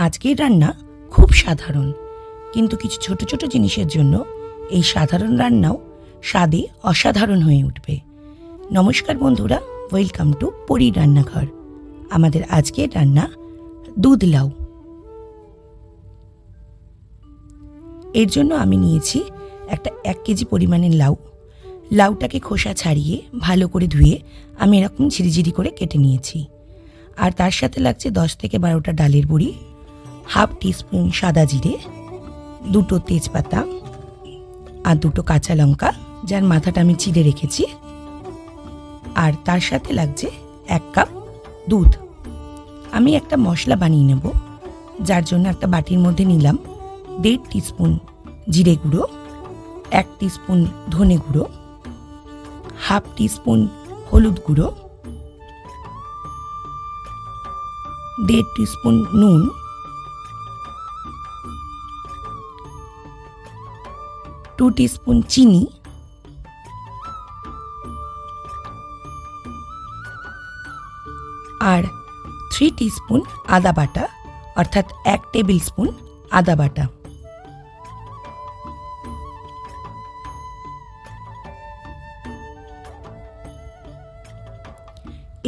আজকের রান্না খুব সাধারণ, কিন্তু কিছু ছোট ছোট জিনিসের জন্য এই সাধারণ রান্নাও স্বাদে অসাধারণ হয়ে উঠবে। নমস্কার বন্ধুরা, ওয়েলকাম টু পরীর রান্নাঘর। আমাদের আজকের রান্না দুধ লাউ। এর জন্য আমি নিয়েছি একটা 1 কেজি পরিমাণের লাউ। লাউটাকে খোসা ছাড়িয়ে ভালো করে ধুয়ে আমি এরকম ঝিরিঝিরি করে কেটে নিয়েছি। আর তার সাথে লাগছে 10 থেকে 12টা ডালের বড়ি, হাফ টিস্পুন সাদা জিরে, 2টো তেজপাতা আর 2টো কাঁচা লঙ্কা যার মাথাটা আমি চিড়ে রেখেছি। আর তার সাথে লাগছে 1 কাপ দুধ। আমি একটা মশলা বানিয়ে নেব, যার জন্য একটা বাটির মধ্যে নিলাম 1.5 টিস্পুন জিরে গুঁড়ো, 1 টিস্পুন ধনে গুঁড়ো, হাফ টিস্পুন হলুদ গুঁড়ো, 1.5 টিস্পুন নুন, 2 টিস্পুন চিনি, আর 3 টিস্পুন আদা বাটা, অর্থাৎ 1 টেবিল স্পুন আদা বাটা।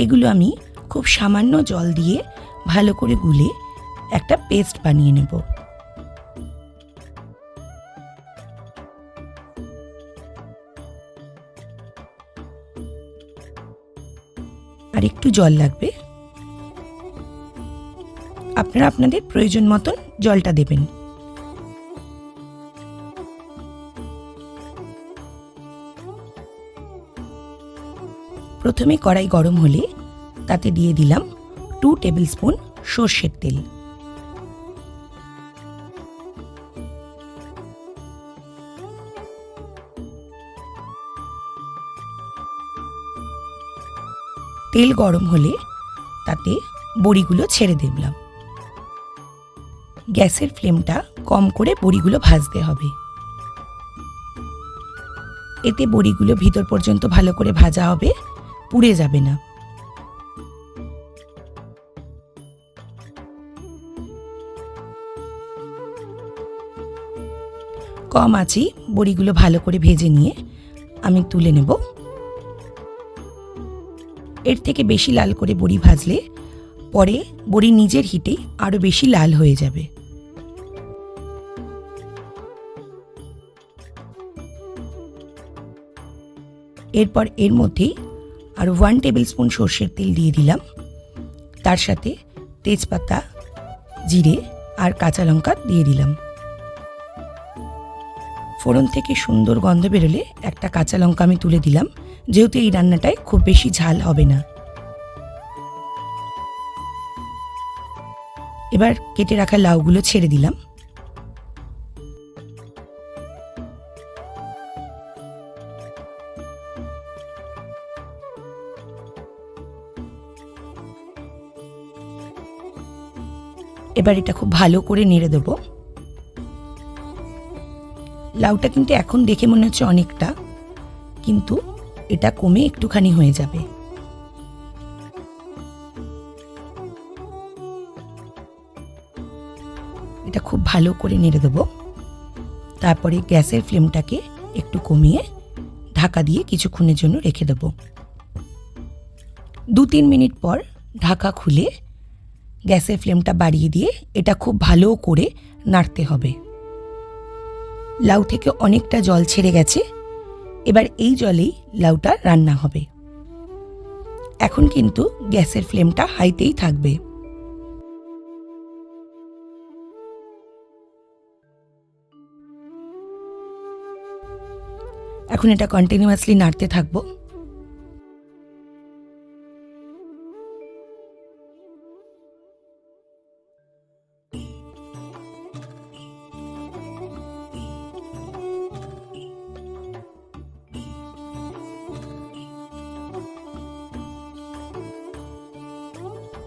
এগুলো আমি খুব সামান্য জল দিয়ে ভালো করে গুলে একটা পেস্ট বানিয়ে নেব। আর একটু জল লাগবে, আপনারা আপনাদের প্রয়োজন মতন জলটা দেবেন। প্রথমে কড়াই গরম হলে তাতে দিয়ে দিলাম 2 টেবিল স্পুন সর্ষের তেল। তেল গরম হলে তাতে বড়িগুলো ছেড়ে দিলাম। গ্যাসের ফ্লেমটা কম করে বড়িগুলো ভাজতে হবে। এতে বড়িগুলো ভিতর পর্যন্ত ভালো করে ভাজা হবে, পুড়ে যাবে না। কম আঁচে বড়িগুলো ভালো করে ভেজে নিয়ে আমি তুলে নেব। এর থেকে বেশি লাল করে বড়ি ভাজলে পরে বড়ি নিজের হিটে আরো বেশি লাল হয়ে যাবে। এরপর এর মধ্যেই আরো 1 টেবিল স্পুন সর্ষের তেল দিয়ে দিলাম। তার সাথে তেজপাতা, জিরে আর কাঁচা লঙ্কা দিয়ে দিলাম। ফোড়ন থেকে সুন্দর গন্ধ বেরোলে একটা কাঁচা লঙ্কা আমি তুলে দিলাম, যেহেতু এই রান্নাটায় খুব বেশি ঝাল হবে না। এবার কেটে রাখা লাউগুলো ছেড়ে দিলাম। এবার এটা খুব ভালো করে নেড়ে দেব। লাউটা কিন্তু এখন দেখে মনে হচ্ছে অনেকটা, কিন্তু এটা কমে একটুখানি হয়ে যাবে। এটা খুব ভালো করে নেড়ে দেব। তারপরে গ্যাসের ফ্লেমটাকে একটু কমিয়ে ঢাকা দিয়ে কিছুক্ষণের জন্য রেখে দেব। 2-3 মিনিট পর ঢাকা খুলে গ্যাসের ফ্লেমটা বাড়িয়ে দিয়ে এটা খুব ভালো করে নাড়তে হবে। লাউ থেকে অনেকটা জল ছেড়ে গেছে, এবার এই জলেই লাউটা রান্না হবে। এখন কিন্তু গ্যাসের ফ্লেমটা হাইতেই থাকবে। এখন এটা কন্টিনিউয়াসলি নাড়তে থাকবো।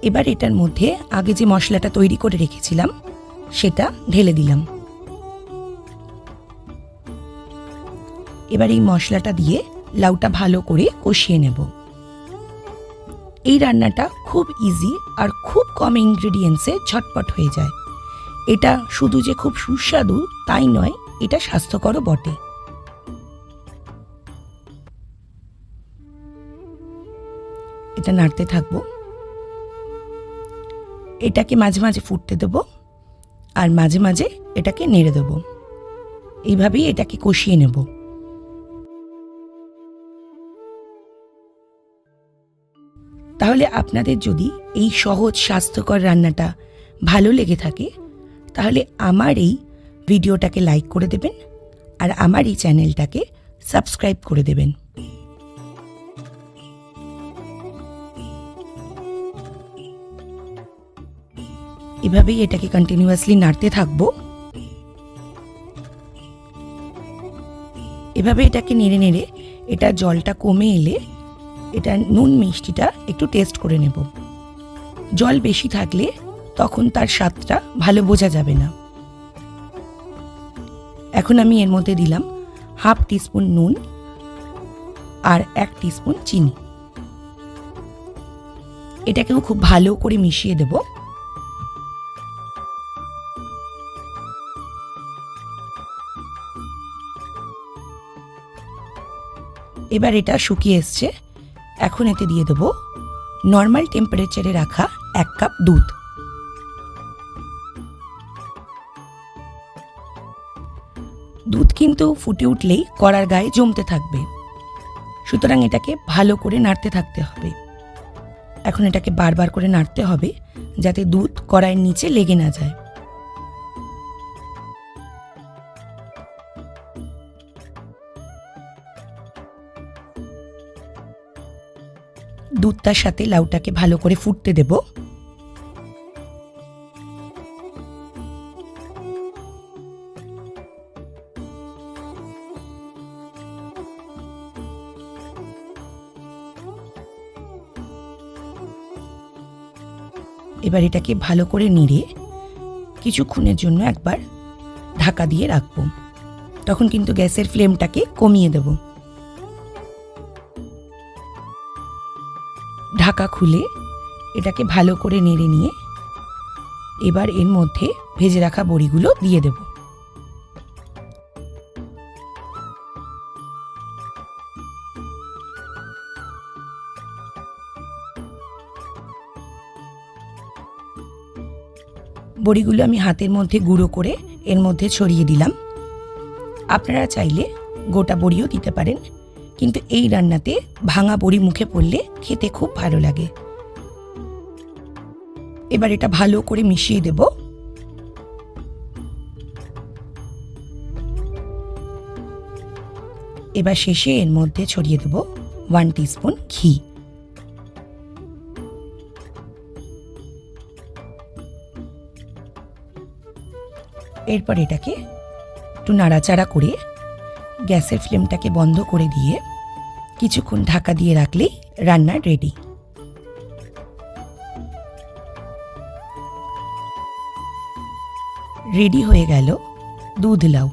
এবার এটার মধ্যে আগে যে মশলাটা তৈরি করে রেখেছিলাম সেটা ঢেলে দিলাম। এবার এই মশলাটা দিয়ে লাউটা ভালো করে কষিয়ে নেব। এই রান্নাটা খুব ইজি আর খুব কম ইনগ্রেডিয়েন্টসে ঝটপট হয়ে যায়। এটা শুধু যে খুব সুস্বাদু তাই নয়, এটা স্বাস্থ্যকরও বটে। এটা নাড়তে থাকবো। এটাকে মাঝে মাঝে ফুটতে দেব আর মাঝে মাঝে এটাকে নেড়ে দেব। এইভাবেই এটাকে কষিয়ে নেব। তাহলে আপনাদের যদি এই সহজ স্বাস্থ্যকর রান্নাটা ভালো লেগে থাকে তাহলে আমার এই ভিডিওটাকে লাইক করে দেবেন আর আমার এই চ্যানেলটাকে সাবস্ক্রাইব করে দেবেন। এভাবেই এটাকে কন্টিনিউয়াসলি নাড়তে থাকবো। এভাবে এটাকে নেড়ে নেড়ে এটা জলটা কমে এলে এটা নুন মিষ্টিটা একটু টেস্ট করে নেব। জল বেশি থাকলে তখন তার স্বাদটা ভালো বোঝা যাবে না। এখন আমি এর মধ্যে দিলাম 1/2 টিস্পুন নুন আর 1 টিস্পুন চিনি। এটাকেও খুব ভালো করে মিশিয়ে দেব। এবার এটা শুকিয়ে এসছে। এখন এতে দিয়ে দেব নর্মাল টেম্পারেচারে রাখা 1 কাপ দুধ। দুধ কিন্তু ফুটে উঠলেই কড়ার গায়ে জমতে থাকবে, সুতরাং এটাকে ভালো করে নাড়তে থাকতে হবে। এখন এটাকে বারবার করে নাড়তে হবে যাতে দুধ কড়াইয়ের নিচে লেগে না যায়। দুধটার সাথে লাউটাকে ভালো করে ফুটতে দেব। এবার এটাকে ভালো করে নেড়ে কিছুক্ষণের জন্য একবার ঢাকা দিয়ে রাখবো। তখন কিন্তু গ্যাসের ফ্লেমটাকে কমিয়ে দেব। ঢাকা খুলে এটাকে ভালো করে নেড়ে নিয়ে এবার এর মধ্যে ভেজে রাখা বড়িগুলো দিয়ে দেব। বড়িগুলো আমি হাতের মধ্যে গুঁড়ো করে এর মধ্যে ছড়িয়ে দিলাম। আপনারা চাইলে গোটা বড়িও দিতে পারেন, কিন্তু এই রান্নাতে ভাঙা বড়ি মুখে পড়লে খেতে খুব ভালো লাগে। এবার এটা ভালো করে মিশিয়ে দেব। এবার শেষে এর মধ্যে ছড়িয়ে দেব 1 টিস্পুন ঘি। এরপর এটাকে একটু নাড়াচাড়া করে গ্যাসের ফ্লেমটাকে বন্ধ করে দিয়ে কিছুক্ষণ ঢাকা দিয়ে রাখলেই রান্না রেডি। রেডি হয়ে গেল দুধ লাউ।